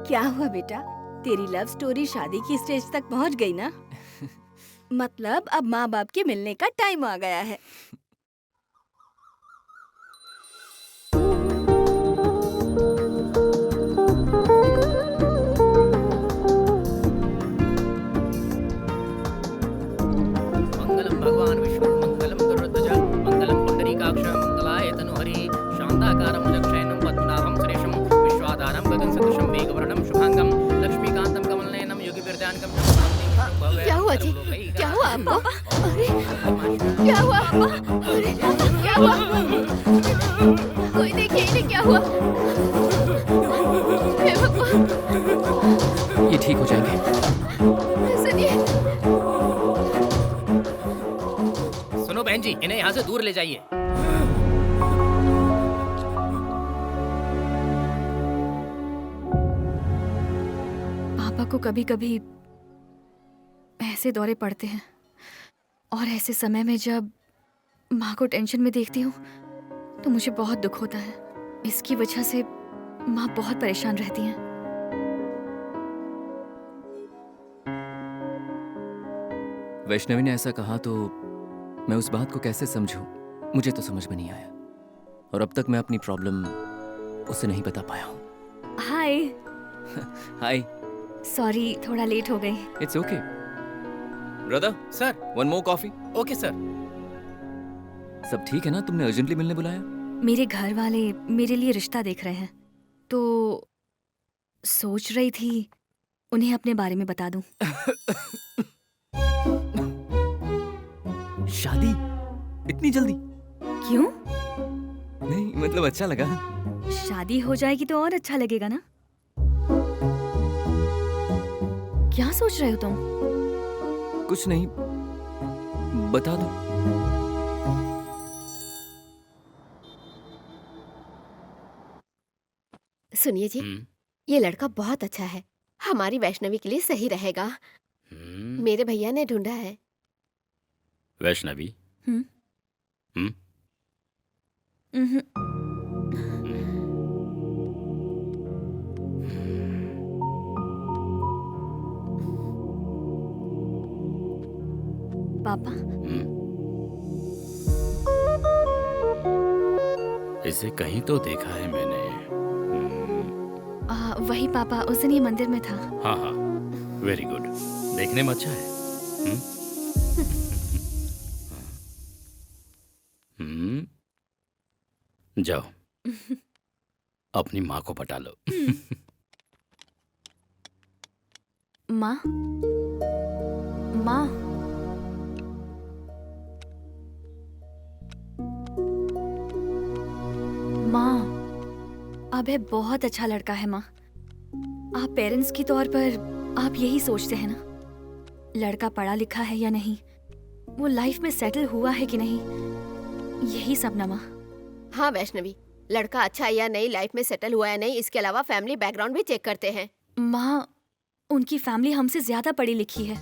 क्या हुआ बेटा, तेरी लव स्टोरी शादी की स्टेज तक पहुंच गई ना? मतलब अब माँ बाप के मिलने का टाइम आ गया है। मंगलम भगवान विष्णु मंगलम गरुड़ध्वज मंगलम पुंडरीकाक्ष मंगलाय तनुहरि शांताकारं भुजगशयनं पद्मनाभं सुरेशं विश्वाधारं गगनसदृशं मेघवर्णं शुभांगं लक्ष्मीकांतं कमलनयनं योगिभिर्ध्यानगं क्या हुआ जी? क्या हुआ आपको? अरे क्या हुआ? अरे क्या हुआ? कोई देखिए इन्हें क्या हुआ? हे भगवान! ये ठीक हो जाएंगे। सुनिए, सुनो बहन जी, इन्हें यहाँ से दूर ले जाइए। पापा को कभी कभी ऐसे दौरे पड़ते हैं और ऐसे समय में जब माँ को टेंशन में देखती हूँ तो मुझे बहुत दुख होता है। इसकी वजह से माँ बहुत परेशान रहती हैं। वैष्णवी ने ऐसा कहा तो मैं उस बात को कैसे समझूं? मुझे तो समझ में नहीं आया और अब तक मैं अपनी प्रॉब्लम उसे नहीं बता पाया हूँ। हाय, हाय। सॉरी थोड़ा लेट हो गई। It's okay. Brother sir. One more coffee. Okay sir. सब ठीक है ना? तुमने अर्जेंटली मिलने बुलाया? मेरे घर वाले मेरे लिए रिश्ता देख रहे हैं तो सोच रही थी उन्हें अपने बारे में बता दूं। शादी इतनी जल्दी? क्यों? नहीं मतलब अच्छा लगा। शादी हो जाएगी तो और अच्छा लगेगा ना? क्या सोच रहे हो तुम? कुछ नहीं, बता दो। सुनिए जी, ये लड़का बहुत अच्छा है, हमारी वैष्णवी के लिए सही रहेगा। मेरे भैया ने ढूंढा है। वैष्णवी। हम्म। हम्म। उम्हूं। पापा, इसे कहीं तो देखा है मैंने। वही पापा, उस दिन ये मंदिर में था। हाँ हाँ, वेरी गुड। देखने में अच्छा है। जाओ अपनी माँ को पटा लो। माँ, माँ, माँ, अभय बहुत अच्छा लड़का है माँ। आप पेरेंट्स की तौर पर आप यही सोचते हैं ना? लड़का पढ़ा लिखा है या नहीं, वो लाइफ में सेटल हुआ है कि नहीं, यही सब ना माँ। हाँ वैष्णवी, लड़का अच्छा है या नहीं, लाइफ में सेटल हुआ है नहीं, इसके अलावा फैमिली बैकग्राउंड भी चेक करते हैं। माँ, उनकी फैमिली हमसे ज्यादा पढ़ी लिखी है।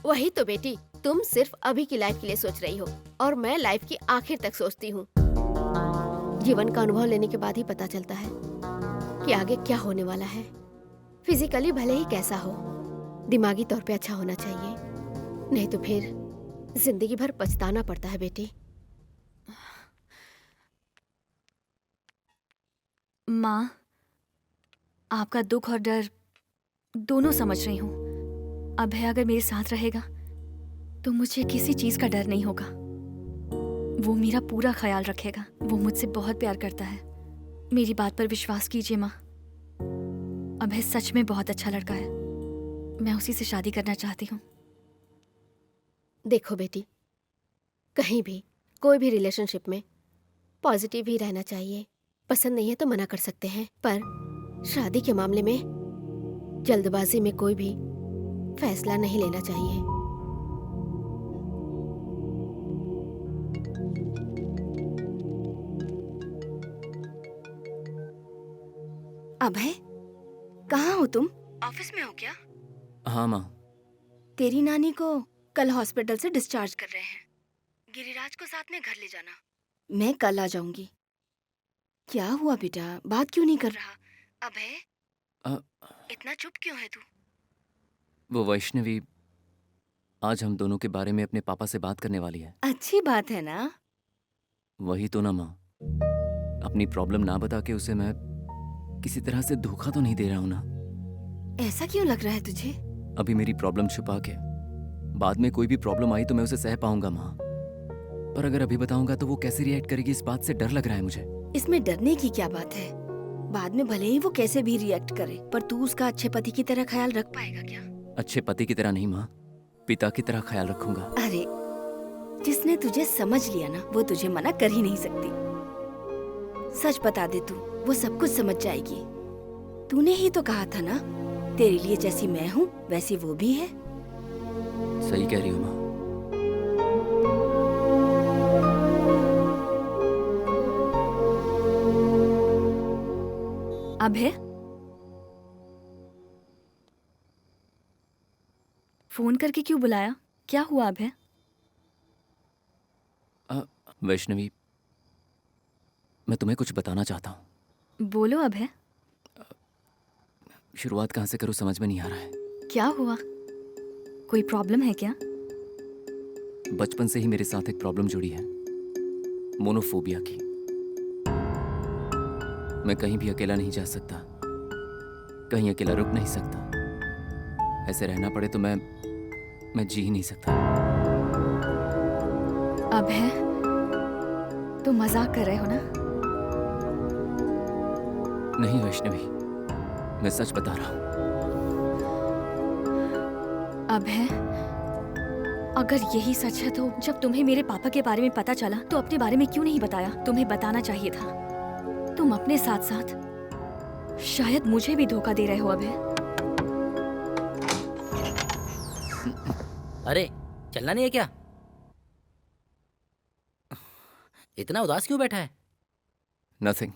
वही तो बेटी, तुम सिर्फ अभी की लाइफ के लिए सोच रही हो और मैं लाइफ की आखिर तक सोचती हूँ। जीवन का अनुभव लेने के बाद ही पता चलता है कि आगे क्या होने वाला है। फिजिकली भले ही कैसा हो, दिमागी तौर पे अच्छा होना चाहिए, नहीं तो फिर जिंदगी भर पछताना पड़ता है बेटी। माँ, आपका दुख और डर दोनों समझ रही हूँ। अभय अगर मेरे साथ रहेगा तो मुझे किसी चीज का डर नहीं होगा। वो मेरा पूरा ख्याल रखेगा। वो मुझसे बहुत प्यार करता है। मेरी बात पर विश्वास कीजिए माँ, अभय सच में बहुत अच्छा लड़का है। मैं उसी से शादी करना चाहती हूँ। देखो बेटी, कहीं भी कोई भी रिलेशनशिप में पॉजिटिव ही रहना चाहिए। पसंद नहीं है तो मना कर सकते हैं, पर शादी के मामले में जल्दबाजी में कोई भी फैसला नहीं लेना चाहिए। अभय, कहाँ हो तुम? ऑफिस में हो क्या? हाँ माँ। तेरी नानी को कल हॉस्पिटल से डिस्चार्ज कर रहे हैं। गिरिराज को साथ में घर ले जाना। मैं कल आ जाऊंगी। क्या हुआ बेटा, बात क्यों नहीं कर रहा? अभय, अ, इतना चुप क्यों है तू? वो वैष्णवी आज हम दोनों के बारे में अपने पापा से बात करने वाली है। अच्छी बात है ना। वही तो ना माँ, अपनी प्रॉब्लम ना बता के उसे मैं किसी तरह से धोखा तो नहीं दे रहा हूँ ना। ऐसा क्यों लग रहा है तुझे? अभी मेरी प्रॉब्लम छुपा के बाद में कोई भी प्रॉब्लम आई तो मैं उसे सह पाऊंगा माँ, पर अगर अभी बताऊंगा तो वो कैसे रिएक्ट करेगी, इस बात से डर लग रहा है मुझे। इसमें डरने की क्या बात है? बाद में भले ही वो कैसे भी रिएक्ट करे, पर तू उसका अच्छे पति की तरह ख्याल रख पाएगा क्या? अच्छे पति की तरह नहीं माँ, पिता की तरह ख्याल रखूंगा। अरे, जिसने तुझे समझ लिया ना, वो तुझे मना कर ही नहीं सकती। सच बता दे तू, वो सब कुछ समझ जाएगी। तूने ही तो कहा था ना, तेरे लिए जैसी मैं हूँ वैसी वो भी है। सही कह रही हो माँ। अभय, फोन करके क्यों बुलाया? क्या हुआ अभय? वैष्णवी, मैं तुम्हें कुछ बताना चाहता हूँ। बोलो अभय, शुरुआत कहाँ से करूँ समझ में नहीं आ रहा है। क्या हुआ? कोई प्रॉब्लम है क्या? बचपन से ही मेरे साथ एक प्रॉब्लम जुड़ी है, मोनोफोबिया की। मैं कहीं भी अकेला नहीं जा सकता, कहीं अकेला रुक नहीं सकता। ऐसे रहना पड़े तो मैं जी ही नहीं सकता। अभय, तुम मजाक कर रहे हो ना? नहीं वैष्णवी, मैं सच बता रहा हूँ। अभय, अगर यही सच है तो जब तुम्हें मेरे पापा के बारे में पता चला तो अपने बारे में क्यों नहीं बताया? तुम्हें बताना चाहिए था। तुम अपने साथ साथ शायद मुझे भी धोखा दे रहे हो अभय। अरे चलना नहीं है क्या? इतना उदास क्यों बैठा है? नथिंग।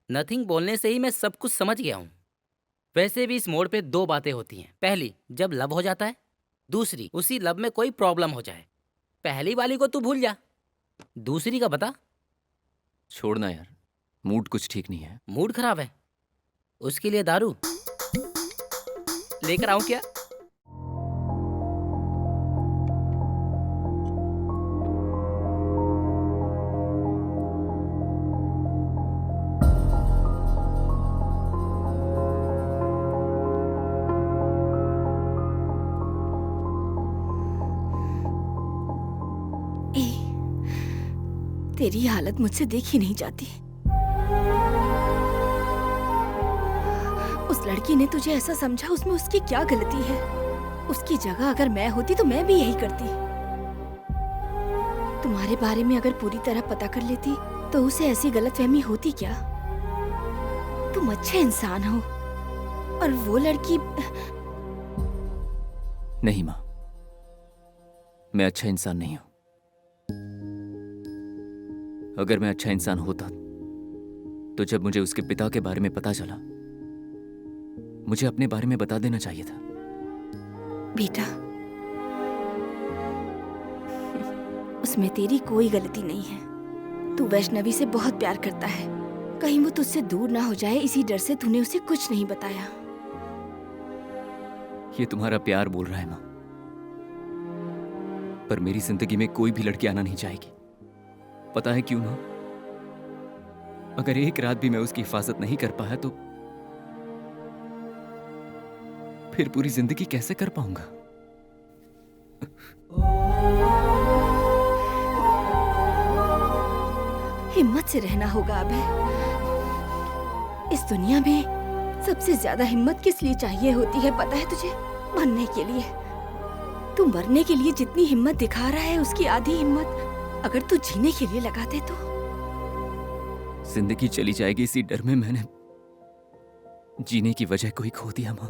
नथिंग बोलने से ही मैं सब कुछ समझ गया हूँ। वैसे भी इस मोड़ पे दो बातें होती हैं। पहली, जब लव हो जाता है। दूसरी, उसी लव में कोई प्रॉब्लम हो जाए। पहली वाली को तू भूल जा, दूसरी का बता। छोड़ना यार, मूड कुछ ठीक नहीं है। मूड खराब है? उसके लिए दारू लेकर आऊं क्या? ए, तेरी हालत मुझसे देखी नहीं जाती। उस लड़की ने तुझे ऐसा समझा, उसमें उसकी क्या गलती है? उसकी जगह अगर मैं होती तो मैं भी यही करती। तुम्हारे बारे में अगर पूरी तरह पता कर लेती तो उसे ऐसी गलतफहमी होती क्या? तुम अच्छे इंसान हो और वो लड़की। नहीं माँ, मैं अच्छा इंसान नहीं हूं। अगर मैं अच्छा इंसान होता तो जब मुझे उसके पिता के बारे में पता चला, मुझे अपने बारे में बता देना चाहिए था। बेटा, उसमें तेरी कोई गलती नहीं है। तू वैष्णवी से बहुत प्यार करता है। कहीं वो तुझसे दूर ना हो जाए, इसी डर से तूने उसे कुछ नहीं बताया। ये तुम्हारा प्यार बोल रहा है माँ, पर मेरी जिंदगी में कोई भी लड़की आना नहीं चाहेगी। पता है क्यों माँ? अगर एक रात भी मैं उसकी हिफाजत नहीं कर पाया तो फिर पूरी जिंदगी कैसे कर पाऊंगा? हिम्मत से रहना होगा अभय। इस दुनिया में सबसे ज्यादा हिम्मत किस लिए चाहिए होती है पता है तुझे? मरने के लिए। तू मरने के लिए जितनी हिम्मत दिखा रहा है, उसकी आधी हिम्मत अगर तू जीने के लिए लगा दे तो। जिंदगी चली जाएगी, इसी डर में मैंने जीने की वजह को ही खो दिया माँ।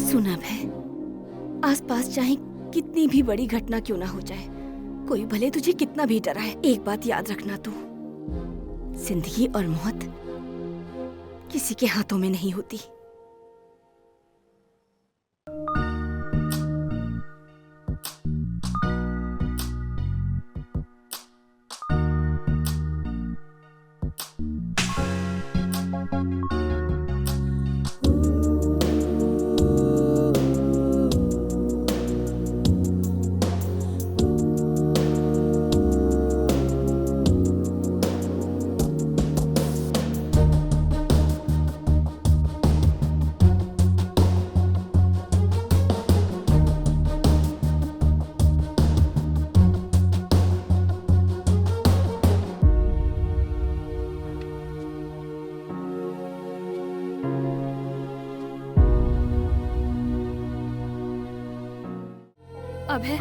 सुन अभय, आसपास चाहे कितनी भी बड़ी घटना क्यों ना हो जाए, कोई भले तुझे कितना भी डराए, एक बात याद रखना तू, जिंदगी और मौत किसी के हाथों में नहीं होती। अभय,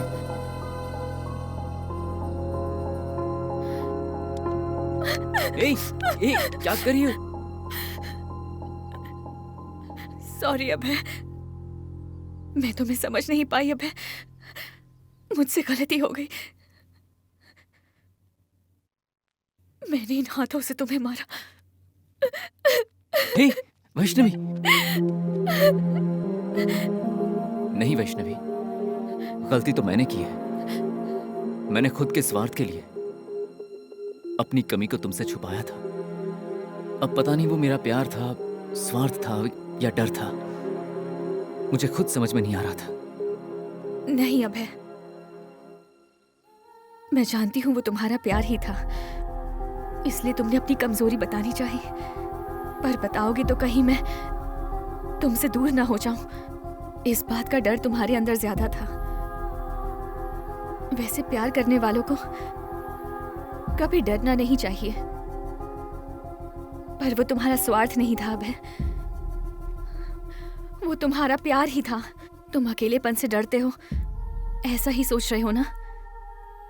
ए, ए, क्या कर रही हो? सॉरी अभय, मैं तुम्हें समझ नहीं पाई अभय, मुझसे गलती हो गई। मैंने इन हाथों से तुम्हें मारा। हे, वैष्णवी। नहीं वैष्णवी, गलती तो मैंने की है। मैंने खुद के स्वार्थ के लिए अपनी कमी को तुमसे छुपाया था। अब पता नहीं वो मेरा प्यार था, स्वार्थ था या डर था। मुझे खुद समझ में नहीं आ रहा था। नहीं अभय, मैं जानती हूं वो तुम्हारा प्यार ही था, इसलिए तुमने अपनी कमजोरी बतानी चाहिए। पर बताओगे तो कहीं मैं तुमसे दूर ना हो जाऊं, इस बात का डर तुम्हारे अंदर ज्यादा था। वैसे प्यार करने वालों को कभी डरना नहीं चाहिए, पर वो तुम्हारा स्वार्थ नहीं था अभय, वो तुम्हारा प्यार ही था। तुम अकेलेपन से डरते हो, ऐसा ही सोच रहे हो ना?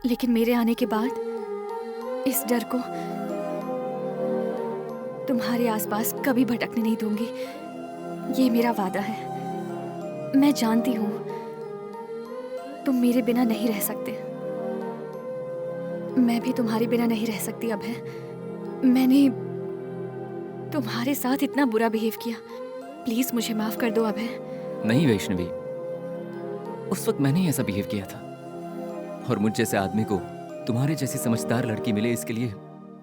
लेकिन मेरे आने के बाद इस डर को तुम्हारे आसपास कभी भटकने नहीं दूंगी, ये मेरा वादा है। मैं जानती हूं तुम मेरे बिना नहीं रह सकते, मैं भी तुम्हारे बिना नहीं रह सकती अभय। मैंने तुम्हारे साथ इतना बुरा बिहेव किया, प्लीज मुझे माफ कर दो अभय। नहीं वैष्णवी, उस वक्त मैंने ही ऐसा बिहेव किया था, और मुझ जैसे आदमी को तुम्हारे जैसी समझदार लड़की मिले इसके लिए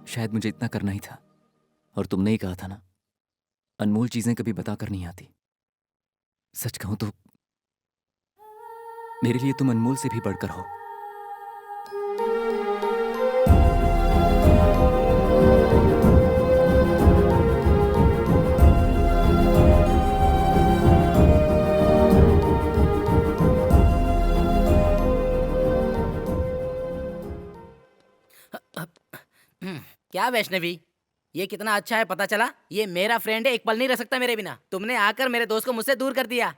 शायद मुझे इतना करना ही था। और तुमने ही कहा था ना, अनमोल चीजें कभी बताकर नहीं आती। सच कहूं तो मेरे लिए तुम अनमोल से भी बढ़कर हो। क्या वैष्णवी, ये कितना अच्छा है पता चला? ये मेरा फ्रेंड है, एक पल नहीं रह सकता मेरे बिना। तुमने आकर मेरे दोस्त को मुझसे दूर कर दिया।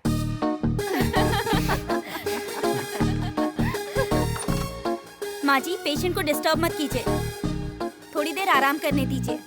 माँ जी, पेशेंट को डिस्टर्ब मत कीजिए, थोड़ी देर आराम करने दीजिए।